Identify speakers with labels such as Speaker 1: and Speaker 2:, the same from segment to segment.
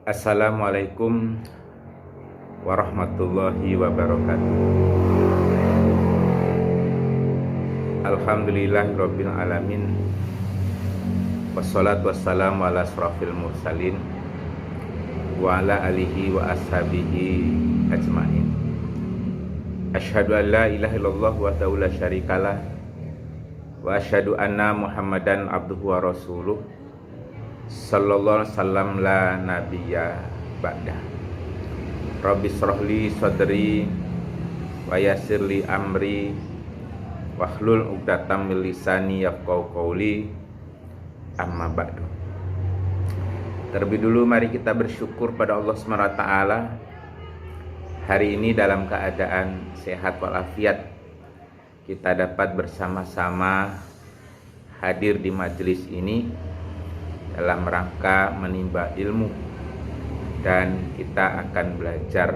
Speaker 1: Assalamualaikum warahmatullahi wabarakatuh. Alhamdulillahirabbil alamin. Wassalatu wassalamu ala asrofil mursalin wa ala alihi wa ashabihi ajmain. Asyhadu an la ilaha illallah wahdahu la syarikalah wa asyhadu anna Muhammadan abduhu wa rasuluh sallallahu alaihi wasallam la nabiyya ba'dah. Rabbi shrahli sadri wa yassirli amri wahlul 'uqdatam min lisani yafqahu qawli, amma ba'du. Terlebih dulu mari kita bersyukur pada Allah SWT. Hari ini dalam keadaan sehat walafiat kita dapat bersama-sama hadir di majelis ini dalam rangka menimba ilmu, dan kita akan belajar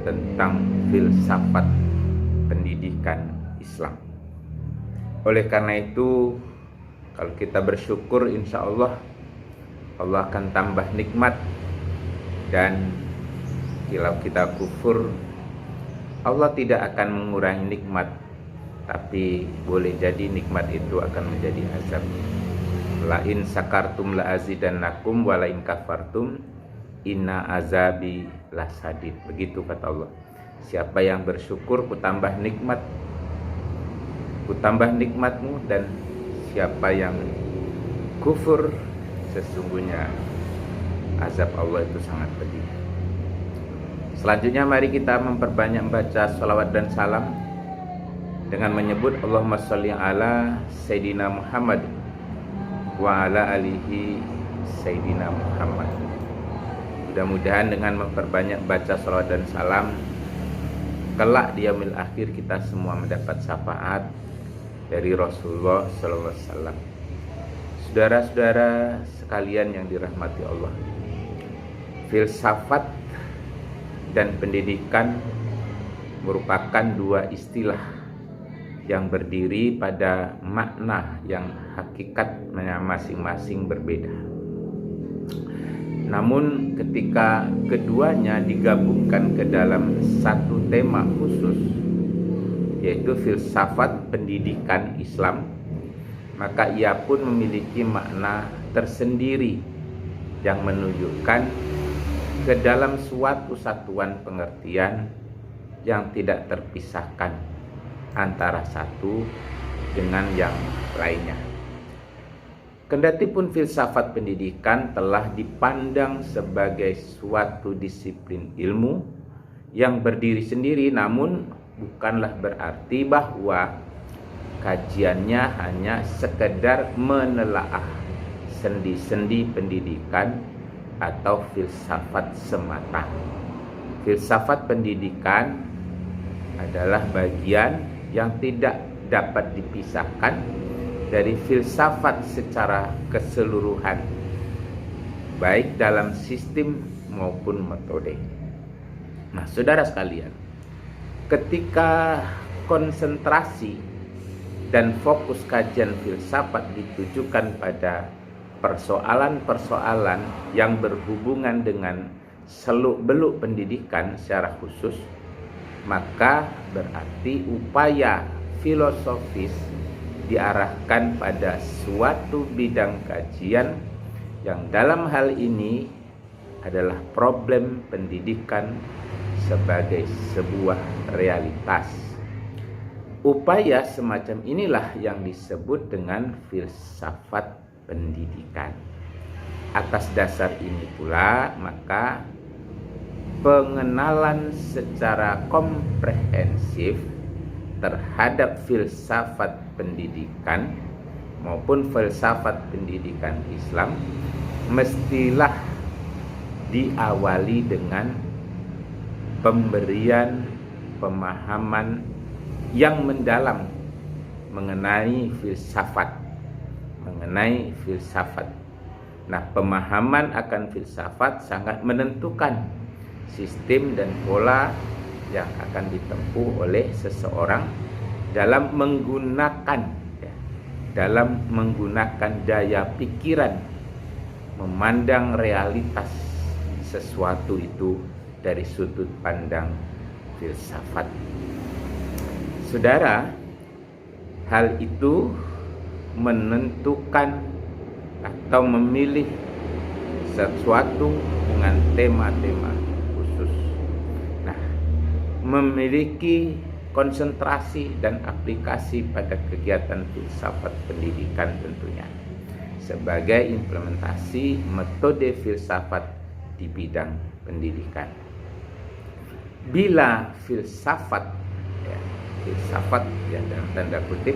Speaker 1: tentang filsafat pendidikan Islam. Oleh karena itu, kalau kita bersyukur, insya Allah Allah akan tambah nikmat, dan kalau kita kufur, Allah tidak akan mengurangi nikmat, tapi boleh jadi nikmat itu akan menjadi azab. La in sakartum la azidannakum wa la in kafartum inna azabi lasadid. Begitu kata Allah. Siapa yang bersyukur, ku tambah nikmatmu, dan siapa yang kufur, sesungguhnya azab Allah itu sangat pedih. Selanjutnya mari kita memperbanyak membaca sholawat dan salam dengan menyebut Allahumma sholli ala Sayyidina Muhammad wa ala alihi Sayyidina Muhammad. Mudah-mudahan dengan memperbanyak baca sholawat dan salam, kelak di yaumil akhir kita semua mendapat syafaat dari Rasulullah SAW. Saudara-saudara sekalian yang dirahmati Allah, filsafat dan pendidikan merupakan dua istilah yang berdiri pada makna yang hakikatnya masing-masing berbeda. Namun ketika keduanya digabungkan ke dalam satu tema khusus, yaitu filsafat pendidikan Islam, maka ia pun memiliki makna tersendiri yang menunjukkan ke dalam suatu satuan pengertian yang tidak terpisahkan antara satu dengan yang lainnya. Kendatipun filsafat pendidikan telah dipandang sebagai suatu disiplin ilmu yang berdiri sendiri, namun bukanlah berarti bahwa kajiannya hanya sekedar menelaah sendi-sendi pendidikan atau filsafat semata. Filsafat pendidikan adalah bagian yang tidak dapat dipisahkan dari filsafat secara keseluruhan, baik dalam sistem maupun metode. Nah, saudara sekalian, ketika konsentrasi dan fokus kajian filsafat ditujukan pada persoalan-persoalan yang berhubungan dengan seluk-beluk pendidikan secara khusus, maka berarti upaya filosofis diarahkan pada suatu bidang kajian yang dalam hal ini adalah problem pendidikan sebagai sebuah realitas. Upaya semacam inilah yang disebut dengan filsafat pendidikan. Atas dasar ini pula, maka pengenalan secara komprehensif terhadap filsafat pendidikan maupun filsafat pendidikan Islam mestilah diawali dengan pemberian pemahaman yang mendalam mengenai filsafat. Nah, pemahaman akan filsafat sangat menentukan sistem dan pola yang akan ditempuh oleh seseorang dalam menggunakan daya pikiran memandang realitas sesuatu itu dari sudut pandang filsafat. Saudara, hal itu menentukan atau memilih sesuatu dengan tema-tema khusus. Nah, memiliki konsentrasi dan aplikasi pada kegiatan filsafat pendidikan tentunya sebagai implementasi metode filsafat di bidang pendidikan. Bila filsafat dalam tanda kutip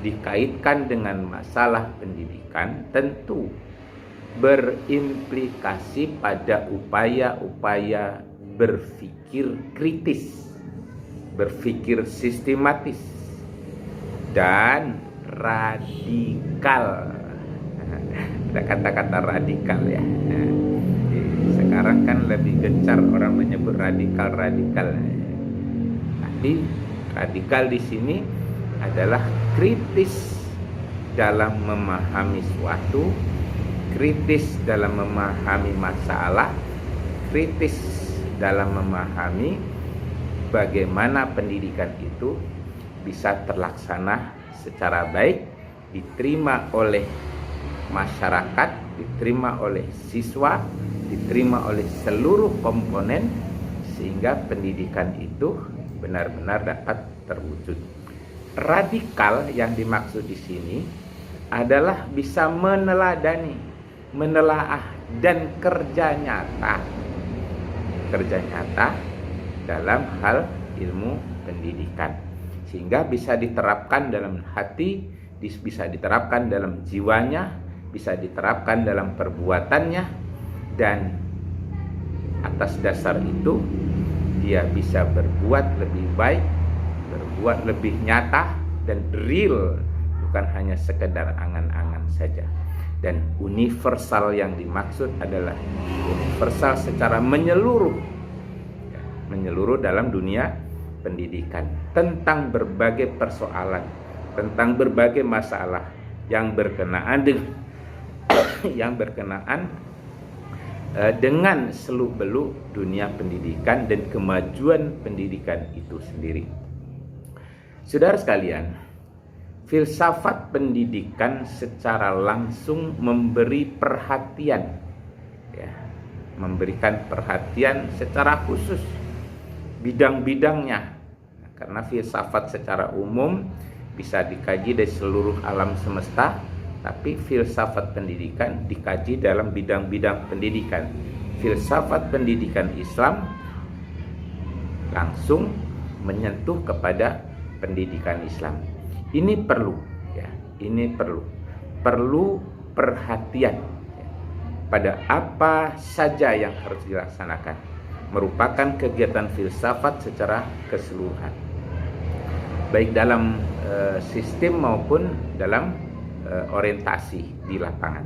Speaker 1: dikaitkan dengan masalah pendidikan, tentu berimplikasi pada upaya-upaya berpikir kritis, berpikir sistematis, dan radikal. Ada kata-kata radikal ya. Sekarang kan lebih gencar orang menyebut radikal. Tapi radikal di sini adalah kritis dalam memahami suatu, kritis dalam memahami masalah, kritis dalam memahami bagaimana pendidikan itu bisa terlaksana secara baik, diterima oleh masyarakat, diterima oleh siswa, diterima oleh seluruh komponen, sehingga pendidikan itu benar-benar dapat terwujud. Radikal yang dimaksud di sini adalah bisa meneladani, menelaah, dan kerja nyata dalam hal ilmu pendidikan, sehingga bisa diterapkan dalam hati, bisa diterapkan dalam jiwanya, bisa diterapkan dalam perbuatannya, dan atas dasar itu dia bisa berbuat lebih baik, berbuat lebih nyata dan real, bukan hanya sekedar angan-angan saja. Dan universal yang dimaksud adalah universal secara menyeluruh dalam dunia pendidikan, tentang berbagai persoalan, tentang berbagai masalah yang berkenaan dengan seluk-beluk dunia pendidikan dan kemajuan pendidikan itu sendiri. Saudara sekalian, filsafat pendidikan secara langsung memberi perhatian, memberikan perhatian secara khusus bidang-bidangnya, karena filsafat secara umum bisa dikaji dari seluruh alam semesta, tapi filsafat pendidikan dikaji dalam bidang-bidang pendidikan. Filsafat pendidikan Islam langsung menyentuh kepada pendidikan Islam. Ini perlu perhatian pada apa saja yang harus dilaksanakan, merupakan kegiatan filsafat secara keseluruhan, baik dalam sistem maupun dalam orientasi di lapangan.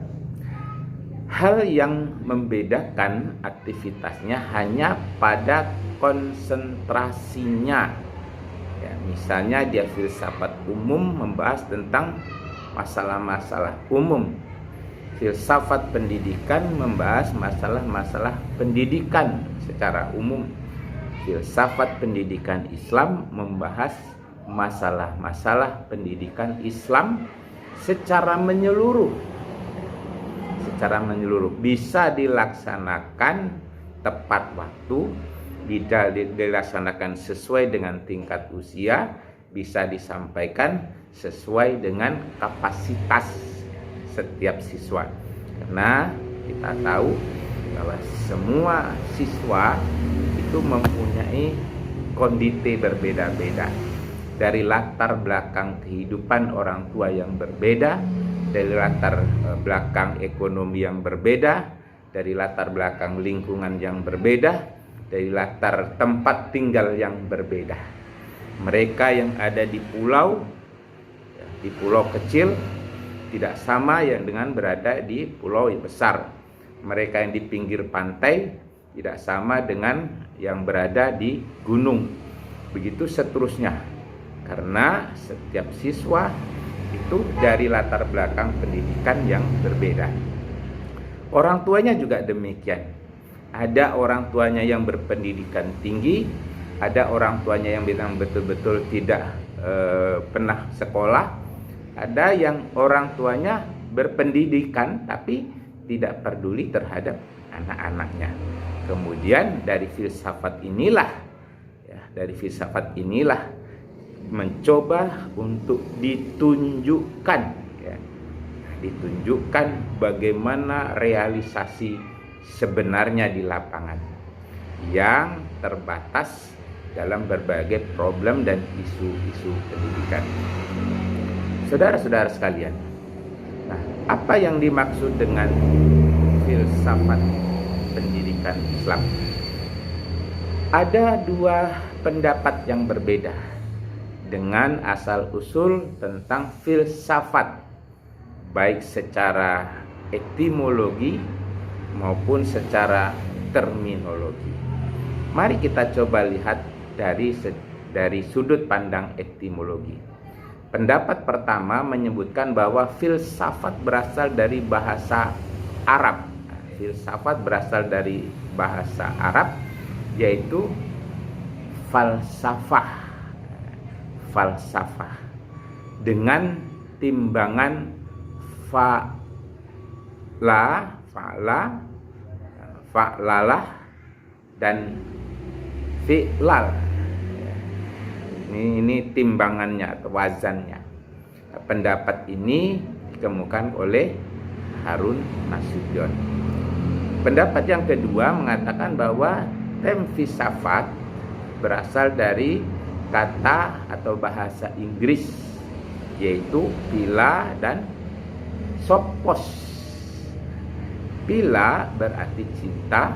Speaker 1: Hal yang membedakan aktivitasnya hanya pada konsentrasinya. Misalnya dia filsafat umum membahas tentang masalah-masalah umum. Filsafat pendidikan membahas masalah-masalah pendidikan secara umum. Filsafat pendidikan Islam membahas masalah-masalah pendidikan Islam secara menyeluruh, bisa dilaksanakan tepat waktu, bisa dilaksanakan sesuai dengan tingkat usia, bisa disampaikan sesuai dengan kapasitas setiap siswa. Karena kita tahu bahwa semua siswa itu mempunyai kondisi berbeda-beda, dari latar belakang kehidupan orang tua yang berbeda, dari latar belakang ekonomi yang berbeda, dari latar belakang lingkungan yang berbeda, dari latar tempat tinggal yang berbeda. Mereka yang ada di pulau kecil tidak sama yang dengan berada di pulau yang besar. Mereka yang di pinggir pantai tidak sama dengan yang berada di gunung. Begitu seterusnya. Karena setiap siswa itu dari latar belakang pendidikan yang berbeda. Orang tuanya juga demikian. Ada orang tuanya yang berpendidikan tinggi, ada orang tuanya yang bilang betul-betul tidak pernah sekolah, ada yang orang tuanya berpendidikan tapi tidak peduli terhadap anak-anaknya. Kemudian dari filsafat inilah mencoba untuk ditunjukkan bagaimana realisasi sebenarnya di lapangan yang terbatas dalam berbagai problem dan isu-isu pendidikan. Saudara-saudara sekalian, nah, apa yang dimaksud dengan filsafat pendidikan Islam? Ada dua pendapat yang berbeda dengan asal-usul tentang filsafat, baik secara etimologi maupun secara terminologi. Mari kita coba lihat dari sudut pandang etimologi. Pendapat pertama menyebutkan bahwa filsafat berasal dari bahasa Arab. Filsafat berasal dari bahasa Arab, yaitu falsafah dengan timbangan fa'lalah dan fi'lal. Ini timbangannya atau wazannya. Pendapat ini dikemukakan oleh Harun Nasution. Pendapat yang kedua mengatakan bahwa term filsafat berasal dari kata atau bahasa Inggris, yaitu phila dan sophos. Phila berarti cinta,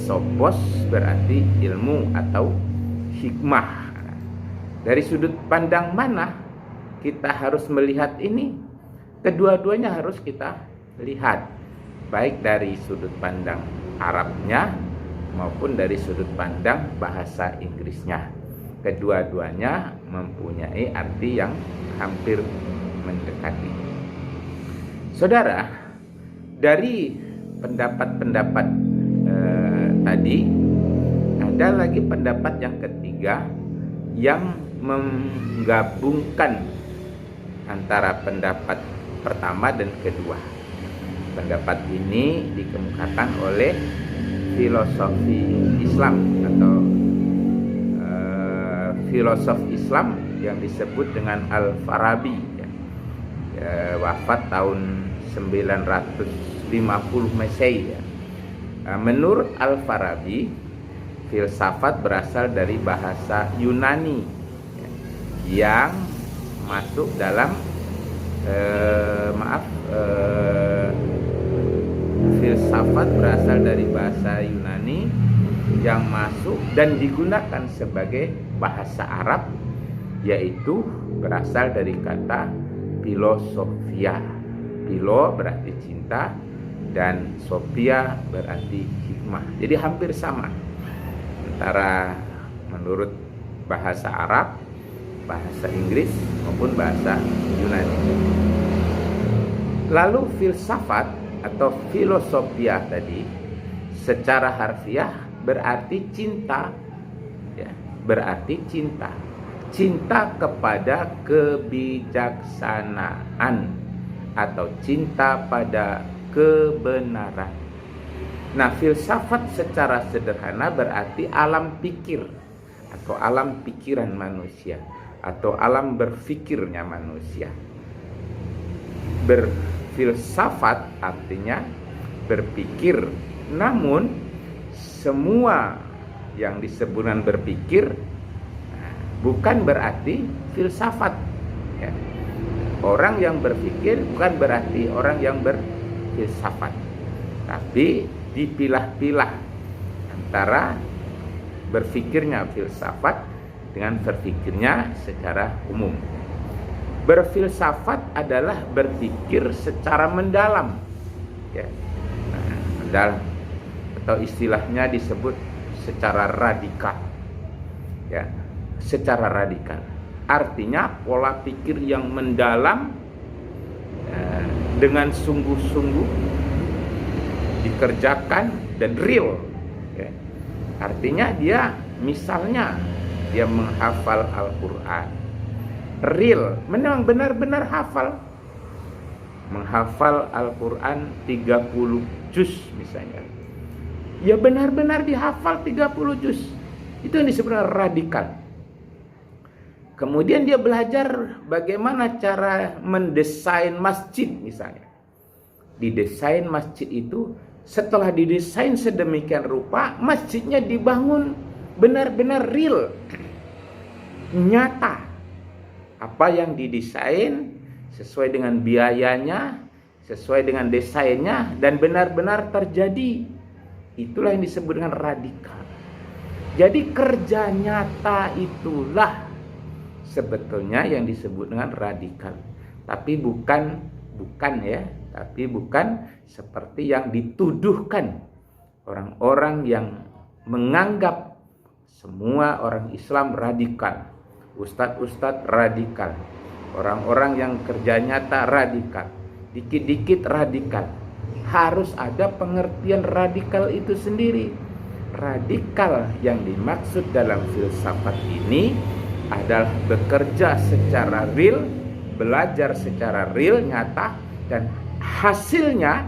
Speaker 1: sophos berarti ilmu atau hikmah. Dari sudut pandang mana kita harus melihat ini? Kedua-duanya harus kita lihat, baik dari sudut pandang Arabnya maupun dari sudut pandang bahasa Inggrisnya. Kedua-duanya mempunyai arti yang hampir mendekati. Saudara, dari pendapat-pendapat tadi, ada lagi pendapat yang ketiga yang menggabungkan antara pendapat pertama dan kedua. Pendapat ini dikemukakan oleh filosofi Islam atau filosof Islam yang disebut dengan Al-Farabi, wafat tahun 950 Masehi. Menurut Al-Farabi, filsafat berasal dari bahasa Yunani yang masuk dalam filsafat berasal dari bahasa Yunani yang masuk dan digunakan sebagai bahasa Arab, yaitu berasal dari kata filosofia. Philo berarti cinta dan sophia berarti hikmah. Jadi hampir sama antara menurut bahasa Arab, bahasa Inggris maupun bahasa Yunani. Lalu filsafat atau filosofia tadi secara harfiah berarti cinta, berarti cinta kepada kebijaksanaan atau cinta pada kebenaran. Nah, filsafat secara sederhana berarti alam pikir atau alam pikiran manusia atau alam berfikirnya manusia. Berfilsafat artinya berpikir, namun semua yang disebutkan berpikir bukan berarti filsafat. Orang yang berpikir bukan berarti orang yang berfilsafat, tapi dipilah-pilah antara berpikirnya filsafat dengan berpikirnya secara umum. Berfilsafat adalah berpikir secara mendalam, mendalam, atau istilahnya disebut secara radikal, secara radikal. Artinya pola pikir yang mendalam dengan sungguh-sungguh dikerjakan, dan real. Ya. Artinya dia misalnya dia menghafal Al-Quran, real, memang benar-benar hafal. Menghafal Al-Quran 30 juz misalnya, ya benar-benar dihafal 30 juz. Itu yang disebut radikal. Kemudian dia belajar bagaimana cara mendesain masjid misalnya. Didesain masjid itu, setelah didesain sedemikian rupa, masjidnya dibangun benar-benar real, nyata. Apa yang didesain sesuai dengan biayanya, sesuai dengan desainnya, dan benar-benar terjadi. Itulah yang disebut dengan radikal. Jadi kerja nyata itulah sebetulnya yang disebut dengan radikal. Tapi bukan seperti yang dituduhkan orang-orang yang menganggap semua orang Islam radikal, ustadz-ustadz radikal, orang-orang yang kerja nyata radikal, dikit-dikit radikal. Harus ada pengertian radikal itu sendiri. Radikal yang dimaksud dalam filsafat ini adalah bekerja secara real, belajar secara real, nyata, dan hasilnya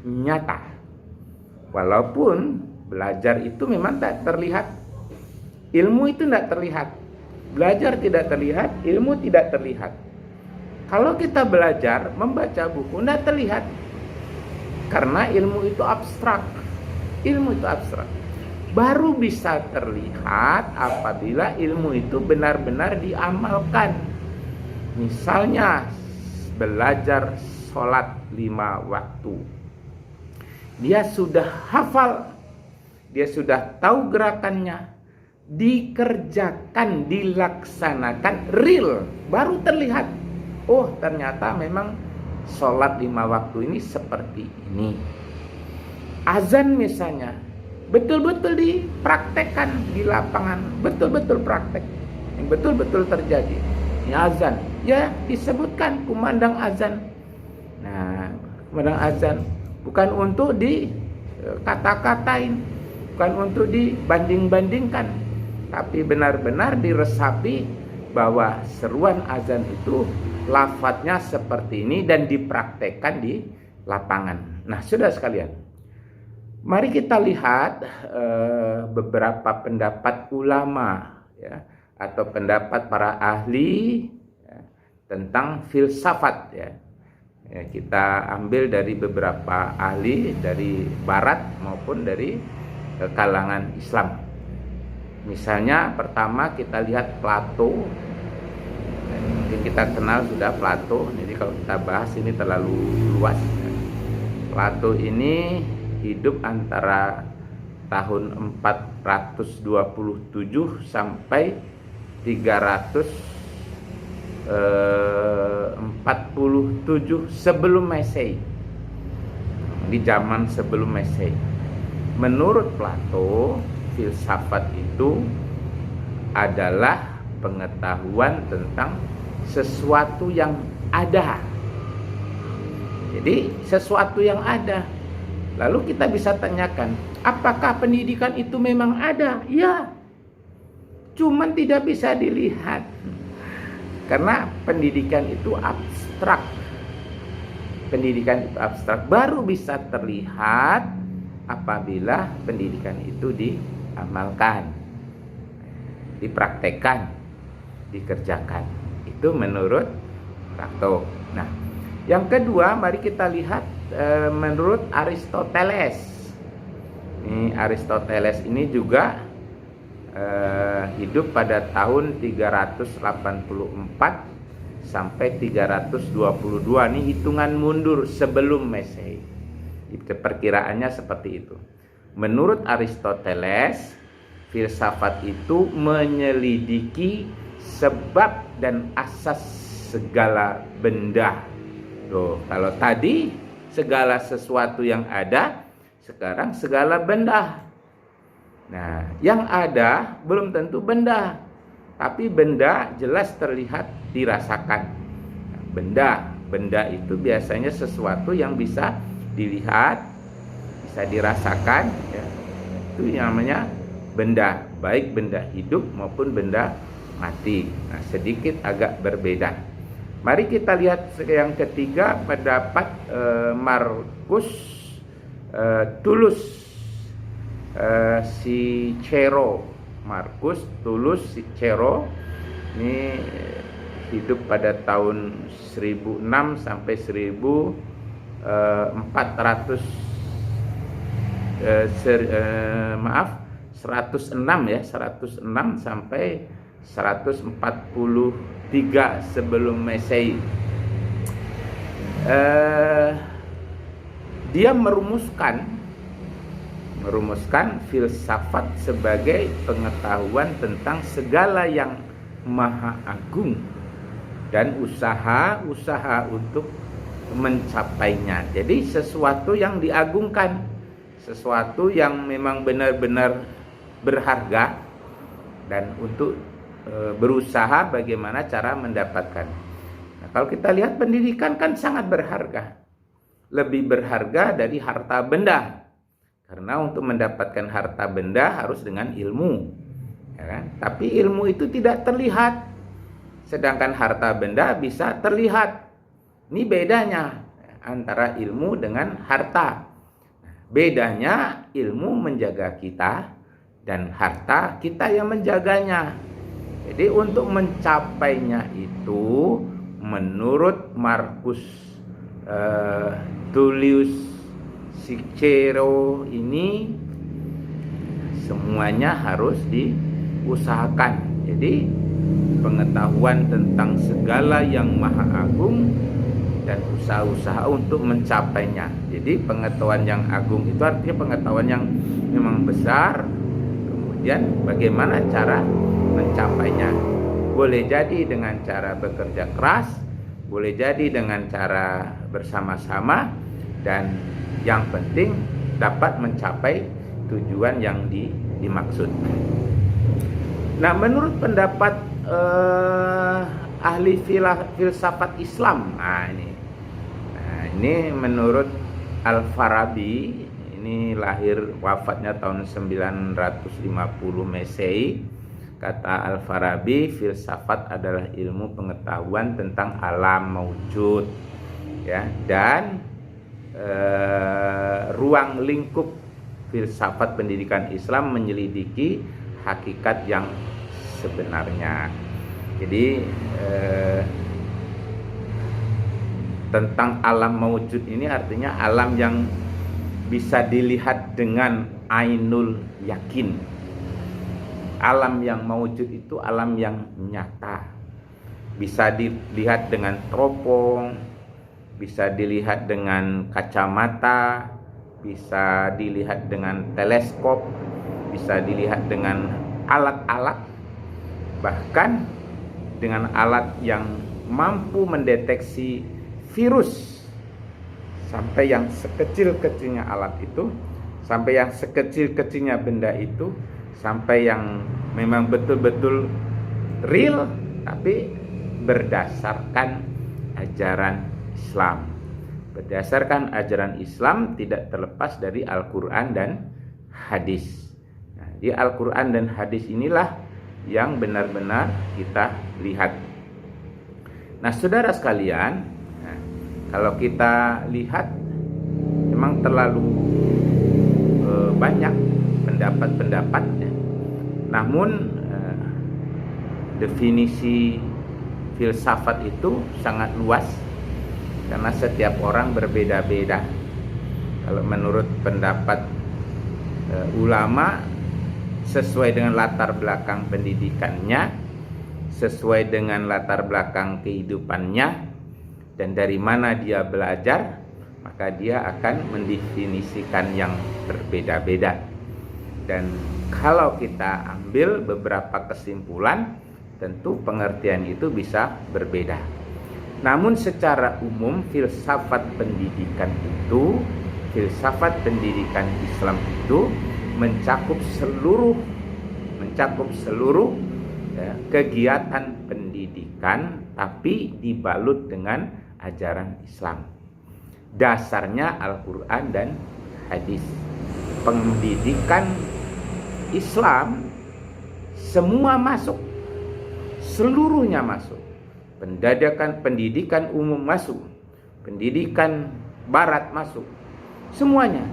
Speaker 1: nyata. Walaupun belajar itu memang tak terlihat, ilmu itu tidak terlihat, belajar tidak terlihat, ilmu tidak terlihat. Kalau kita belajar membaca buku tidak terlihat, karena ilmu itu abstrak. Ilmu itu abstrak. Baru bisa terlihat apabila ilmu itu benar-benar diamalkan. Misalnya belajar sholat 5 waktu. Dia sudah hafal, dia sudah tahu gerakannya, dikerjakan, dilaksanakan real, baru terlihat. Oh, ternyata memang sholat 5 waktu ini seperti ini. Azan misalnya, betul-betul dipraktekkan di lapangan, betul-betul praktek, yang betul-betul terjadi. Ini azan, ya disebutkan kumandang azan. Nah, kumandang azan bukan untuk dikata-katain, bukan untuk dibanding-bandingkan, tapi benar-benar diresapi bahwa seruan azan itu lafadznya seperti ini dan dipraktekkan di lapangan. Nah, saudara sekalian, mari kita lihat beberapa pendapat ulama, ya, atau pendapat para ahli, ya, tentang filsafat. Ya. Ya, kita ambil dari beberapa ahli dari Barat maupun dari kalangan Islam. Misalnya pertama kita lihat Plato. Mungkin kita kenal sudah Plato. Jadi kalau kita bahas ini terlalu luas. Ya. Plato ini hidup antara tahun 427 sampai 347 sebelum Masehi. Di zaman sebelum Masehi. Menurut Plato, filsafat itu adalah pengetahuan tentang sesuatu yang ada. Jadi sesuatu yang ada. Lalu kita bisa tanyakan, apakah pendidikan itu memang ada? Ya, cuman tidak bisa dilihat. Karena pendidikan itu abstrak. Pendidikan itu abstrak, baru bisa terlihat apabila pendidikan itu diamalkan, dipraktekkan, dikerjakan. Itu menurut Plato. Nah, yang kedua, mari kita lihat menurut Aristoteles. Ini Aristoteles ini juga hidup pada tahun 384 sampai 322. Ini hitungan mundur sebelum Masehi. Perkiraannya seperti itu. Menurut Aristoteles, filsafat itu menyelidiki sebab dan asas segala benda. Loh, kalau tadi segala sesuatu yang ada, sekarang segala benda. Nah, yang ada belum tentu benda, tapi benda jelas terlihat, dirasakan. Benda itu biasanya sesuatu yang bisa dilihat, bisa dirasakan, ya, itu yang namanya benda, baik benda hidup maupun benda mati. Nah, sedikit agak berbeda. Mari kita lihat yang ketiga, pendapat Marcus Tulus Cicero. Marcus Tulus Cicero ini hidup pada tahun 1006 sampai 1400 106 ya, 106 sampai 143 sebelum Masehi. Dia merumuskan filsafat sebagai pengetahuan tentang segala yang maha agung dan usaha untuk mencapainya. Jadi sesuatu yang diagungkan, sesuatu yang memang benar-benar berharga, dan untuk berusaha bagaimana cara mendapatkan. Nah, kalau kita lihat pendidikan kan sangat berharga, lebih berharga dari harta benda, karena untuk mendapatkan harta benda harus dengan ilmu, ya kan? Tapi ilmu itu tidak terlihat, sedangkan harta benda bisa terlihat. Ini bedanya antara ilmu dengan harta. Bedanya, ilmu menjaga kita dan harta kita yang menjaganya. Jadi untuk mencapainya itu, menurut Marcus Tullius Cicero ini, semuanya harus diusahakan. Jadi pengetahuan tentang segala yang maha agung dan usaha-usaha untuk mencapainya. Jadi pengetahuan yang agung itu artinya pengetahuan yang memang besar, kemudian bagaimana cara mencapainya. Boleh jadi dengan cara bekerja keras, boleh jadi dengan cara bersama-sama, dan yang penting dapat mencapai tujuan yang dimaksud. Nah, menurut pendapat ahli filsafat Islam, ini menurut Al-Farabi, ini lahir wafatnya tahun 950 Masehi. Kata Al-Farabi, filsafat adalah ilmu pengetahuan tentang alam maujud, ya, dan ruang lingkup filsafat pendidikan Islam menyelidiki hakikat yang sebenarnya. Jadi tentang alam maujud ini artinya alam yang bisa dilihat dengan ainul yakin. Alam yang maujud itu alam yang nyata, bisa dilihat dengan teropong, bisa dilihat dengan kacamata, bisa dilihat dengan teleskop, bisa dilihat dengan alat-alat, bahkan dengan alat yang mampu mendeteksi virus, sampai yang sekecil-kecilnya alat itu, sampai yang sekecil-kecilnya benda itu, sampai yang memang betul-betul real, tapi berdasarkan ajaran Islam. Berdasarkan ajaran Islam tidak terlepas dari Al-Quran dan hadis. Nah, di Al-Quran dan hadis inilah yang benar-benar kita lihat. Nah, saudara sekalian, kalau kita lihat memang terlalu banyak pendapat-pendapatnya. Namun definisi filsafat itu sangat luas karena setiap orang berbeda-beda. Kalau menurut pendapat ulama, sesuai dengan latar belakang pendidikannya, sesuai dengan latar belakang kehidupannya, dan dari mana dia belajar, maka dia akan mendefinisikan yang berbeda-beda. Dan kalau kita ambil beberapa kesimpulan, tentu pengertian itu bisa berbeda. Namun secara umum filsafat pendidikan Islam itu mencakup seluruh kegiatan pendidikan, tapi dibalut dengan ajaran Islam. Dasarnya Al-Quran dan hadis. Pendidikan Islam semua masuk, seluruhnya masuk. Pendidikan umum masuk, pendidikan barat masuk, semuanya.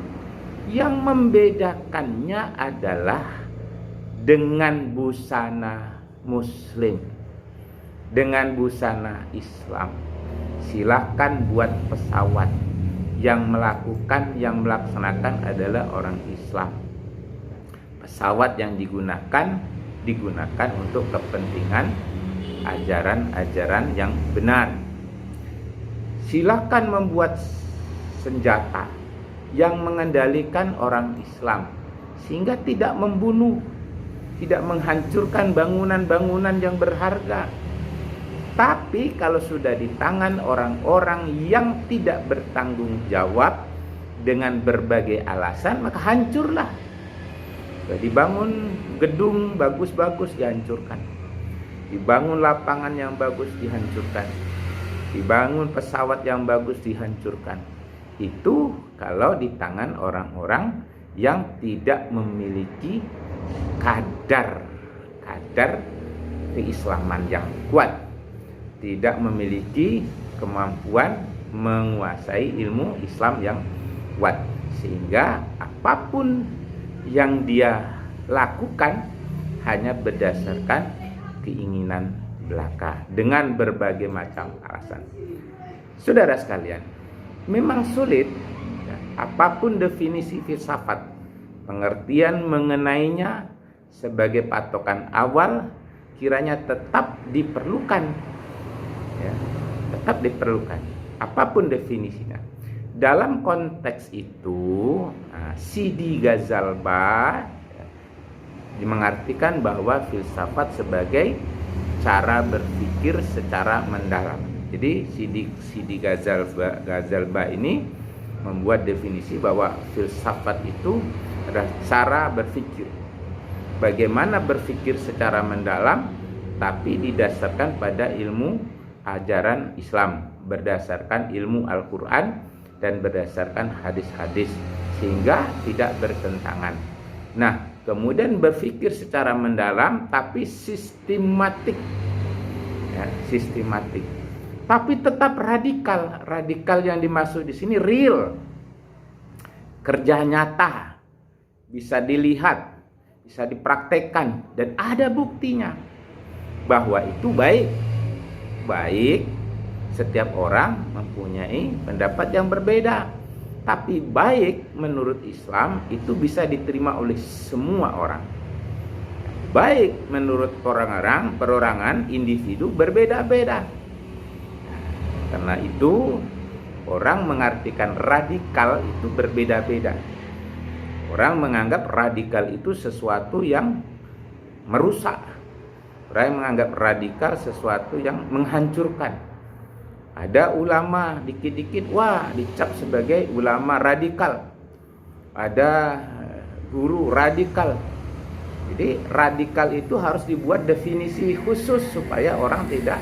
Speaker 1: Yang membedakannya adalah dengan busana muslim, dengan busana Islam. Silakan buat pesawat, yang melaksanakan adalah orang Islam. Pesawat yang digunakan untuk kepentingan ajaran-ajaran yang benar. Silakan membuat senjata yang mengendalikan orang Islam sehingga tidak membunuh, tidak menghancurkan bangunan-bangunan yang berharga. Tapi kalau sudah di tangan orang-orang yang tidak bertanggung jawab dengan berbagai alasan, maka hancurlah. Dibangun gedung bagus-bagus dihancurkan, dibangun lapangan yang bagus dihancurkan, dibangun pesawat yang bagus dihancurkan. Itu kalau di tangan orang-orang yang tidak memiliki kadar keislaman yang kuat, tidak memiliki kemampuan menguasai ilmu Islam yang kuat, sehingga apapun yang dia lakukan hanya berdasarkan keinginan belaka dengan berbagai macam alasan. Saudara sekalian, memang sulit ya, apapun definisi filsafat, pengertian mengenainya sebagai patokan awal kiranya tetap diperlukan ya, tetap diperlukan apapun definisinya. Dalam konteks itu, Sidi Ghazalba mengartikan bahwa filsafat sebagai cara berpikir secara mendalam. Jadi Sidi Ghazalba ini membuat definisi bahwa filsafat itu adalah cara berpikir. Bagaimana berpikir secara mendalam tapi didasarkan pada ilmu ajaran Islam, berdasarkan ilmu Al-Quran dan berdasarkan hadis-hadis, sehingga tidak bertentangan. Nah, kemudian berpikir secara mendalam tapi sistematik ya, sistematik, tapi tetap radikal. Radikal yang dimaksud di sini real, kerja nyata, bisa dilihat, bisa dipraktekkan, dan ada buktinya bahwa itu baik. Setiap orang mempunyai pendapat yang berbeda, tapi baik menurut Islam itu bisa diterima oleh semua orang. Baik menurut perorangan individu berbeda-beda. Karena itu orang mengartikan radikal itu berbeda-beda. Orang menganggap radikal itu sesuatu yang merusak. Orang menganggap radikal sesuatu yang menghancurkan. Ada ulama dikit-dikit dicap sebagai ulama radikal. Ada guru radikal. Jadi radikal itu harus dibuat definisi khusus supaya orang tidak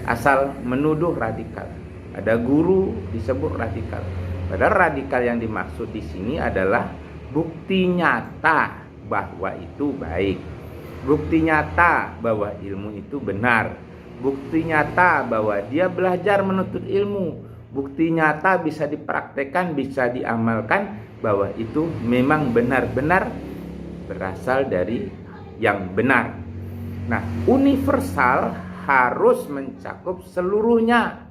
Speaker 1: asal menuduh radikal. Ada guru disebut radikal. Padahal radikal yang dimaksud di sini adalah bukti nyata bahwa itu baik. Bukti nyata bahwa ilmu itu benar. Bukti nyata bahwa dia belajar menuntut ilmu. Bukti nyata bisa dipraktekkan, bisa diamalkan bahwa itu memang benar-benar berasal dari yang benar. Nah, universal harus mencakup seluruhnya.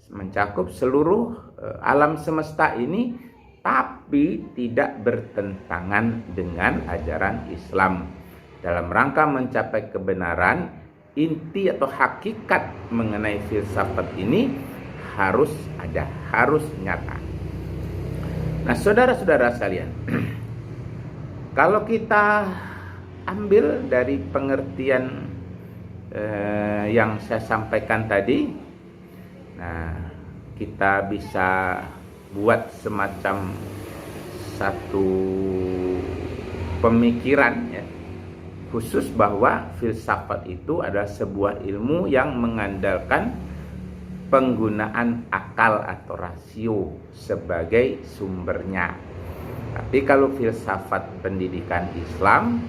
Speaker 1: Mencakup seluruh alam semesta ini, tapi tidak bertentangan dengan ajaran Islam. Dalam rangka mencapai kebenaran, inti atau hakikat mengenai filsafat ini harus ada, harus nyata. Nah, saudara-saudara sekalian, kalau kita ambil dari pengertian yang saya sampaikan tadi, nah kita bisa buat semacam satu pemikiran ya, khusus bahwa filsafat itu adalah sebuah ilmu yang mengandalkan penggunaan akal atau rasio sebagai sumbernya. Tapi kalau filsafat pendidikan Islam,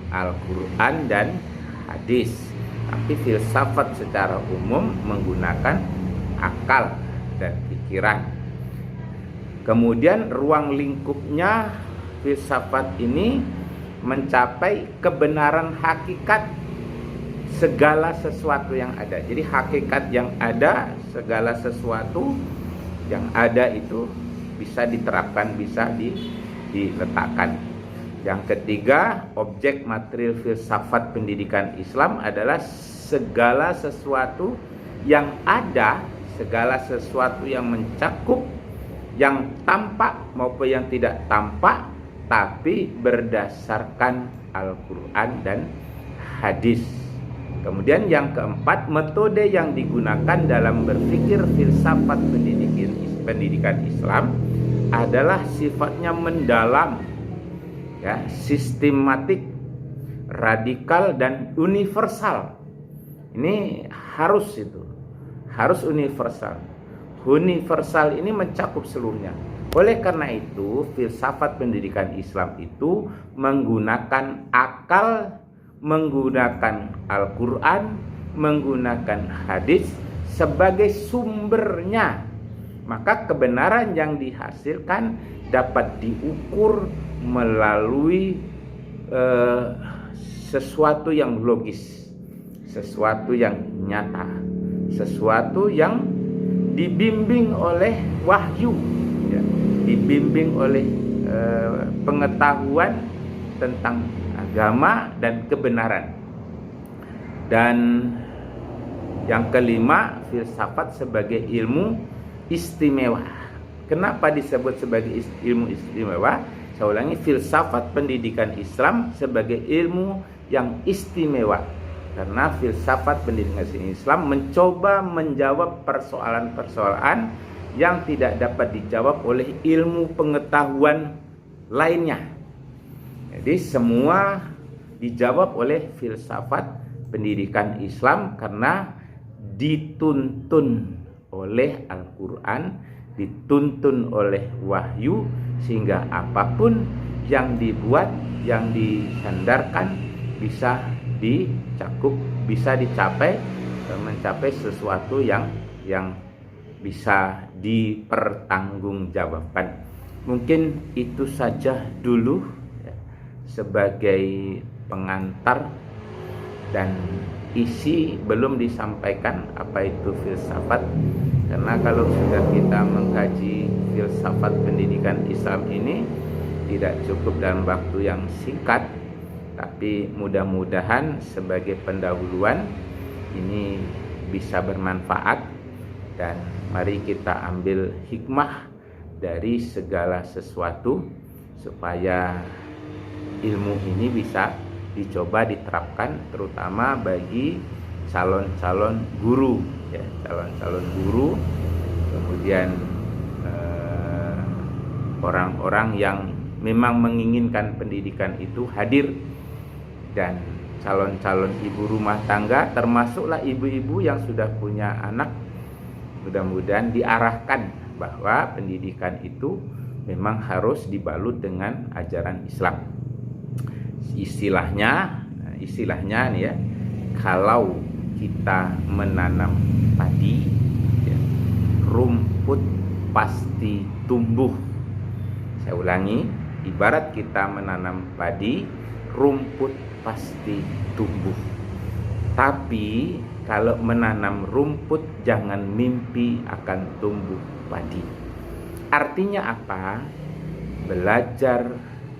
Speaker 1: Al-Quran dan hadis. Tapi filsafat secara umum menggunakan akal dan pikiran. Kemudian ruang lingkupnya filsafat ini mencapai kebenaran hakikat segala sesuatu yang ada. Jadi hakikat yang ada, segala sesuatu yang ada itu bisa diterapkan, bisa diletakkan. Yang ketiga, objek material filsafat pendidikan Islam adalah segala sesuatu yang ada, segala sesuatu yang mencakup, yang tampak maupun yang tidak tampak, tapi berdasarkan Al-Quran dan hadis. Kemudian yang keempat, metode yang digunakan dalam berpikir filsafat pendidikan Islam adalah sifatnya mendalam, ya, sistematik, radikal, dan universal. Ini harus universal. Universal ini mencakup seluruhnya. Oleh karena itu, filsafat pendidikan Islam itu menggunakan akal, menggunakan Al-Quran, menggunakan hadis sebagai sumbernya. Maka kebenaran yang dihasilkan dapat diukur melalui sesuatu yang logis, sesuatu yang nyata, sesuatu yang dibimbing oleh wahyu, ya, dibimbing oleh pengetahuan tentang agama dan kebenaran. Dan yang kelima, filsafat sebagai ilmu istimewa. Kenapa disebut sebagai ilmu istimewa? Saya ulangi, filsafat pendidikan Islam sebagai ilmu yang istimewa. Karena filsafat pendidikan Islam mencoba menjawab persoalan-persoalan yang tidak dapat dijawab oleh ilmu pengetahuan lainnya. Jadi semua dijawab oleh filsafat pendidikan Islam karena dituntun oleh Al-Quran, dituntun oleh wahyu, sehingga apapun yang dibuat, yang disandarkan bisa dicakup, bisa dicapai, mencapai sesuatu yang bisa dipertanggungjawabkan. Mungkin itu saja dulu ya, sebagai pengantar, dan isi belum disampaikan apa itu filsafat, karena kalau sudah kita mengkaji filsafat pendidikan Islam ini tidak cukup dalam waktu yang singkat, tapi mudah-mudahan sebagai pendahuluan ini bisa bermanfaat, dan mari kita ambil hikmah dari segala sesuatu supaya ilmu ini bisa dicoba diterapkan, terutama bagi calon-calon guru, ya, calon-calon guru, kemudian orang-orang yang memang menginginkan pendidikan itu hadir, dan calon-calon ibu rumah tangga, termasuklah ibu-ibu yang sudah punya anak, mudah-mudahan diarahkan bahwa pendidikan itu memang harus dibalut dengan ajaran Islam. Istilahnya nih ya, kalau kita menanam padi, ya, rumput pasti tumbuh. Saya ulangi, ibarat kita menanam padi, rumput pasti tumbuh. Tapi kalau menanam rumput, jangan mimpi akan tumbuh padi. Artinya apa? Belajar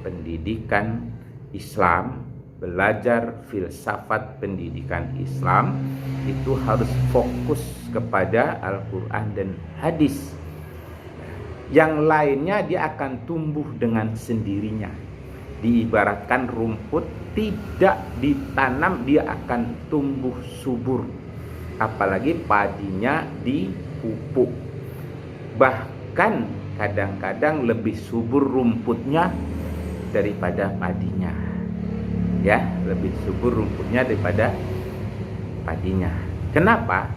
Speaker 1: pendidikan Islam, belajar filsafat pendidikan Islam itu harus fokus kepada Al-Quran dan hadis. Yang lainnya dia akan tumbuh dengan sendirinya. Diibaratkan rumput tidak ditanam, dia akan tumbuh subur. Apalagi padinya dipupuk. Bahkan kadang-kadang lebih subur rumputnya daripada padinya. Ya, lebih subur rumputnya daripada padinya. Kenapa?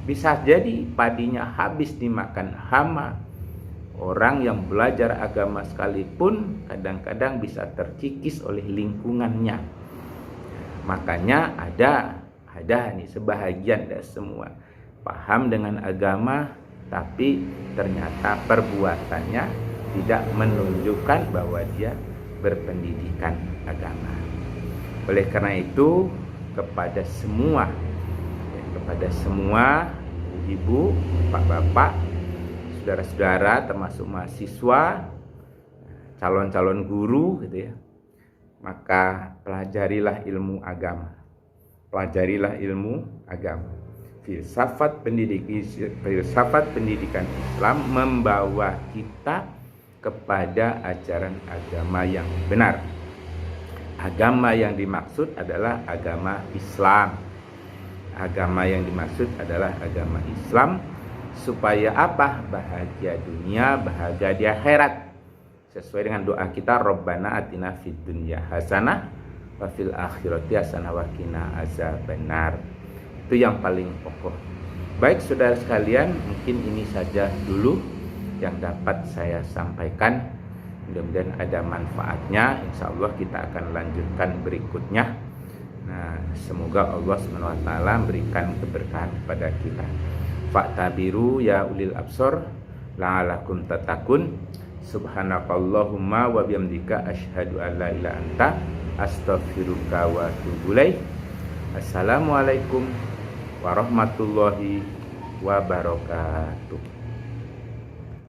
Speaker 1: Bisa jadi padinya habis dimakan hama. Orang yang belajar agama sekalipun kadang-kadang bisa terkikis oleh lingkungannya. Makanya ada nih sebahagian, dan semua paham dengan agama, tapi ternyata perbuatannya tidak menunjukkan bahwa dia berpendidikan agama. Oleh karena itu, kepada semua ibu, bapak-bapak, saudara-saudara, termasuk mahasiswa, calon-calon guru gitu ya, maka pelajarilah ilmu agama. Filsafat pendidikan Islam membawa kita kepada ajaran agama yang benar. Agama yang dimaksud adalah agama Islam. Supaya apa? Bahagia dunia, bahagia di akhirat. Sesuai dengan doa kita, Rabbana atina fid dunya hasanah wa fil akhirati hasanah wa qina azabannar. Itu yang paling pokok. Baik saudara sekalian, mungkin ini saja dulu yang dapat saya sampaikan. Mudah-mudahan ada manfaatnya. Insya Allah kita akan lanjutkan berikutnya. Nah, semoga Allah SWT memberikan keberkahan kepada kita. Fa'tabiru ya ulil absor la'alakum tatakun. Subhanakallahumma wa bihamdika asyhadu an la ilaha anta astaghfiruka wa atubu ilaik. Assalamualaikum warahmatullahi wabarakatuh.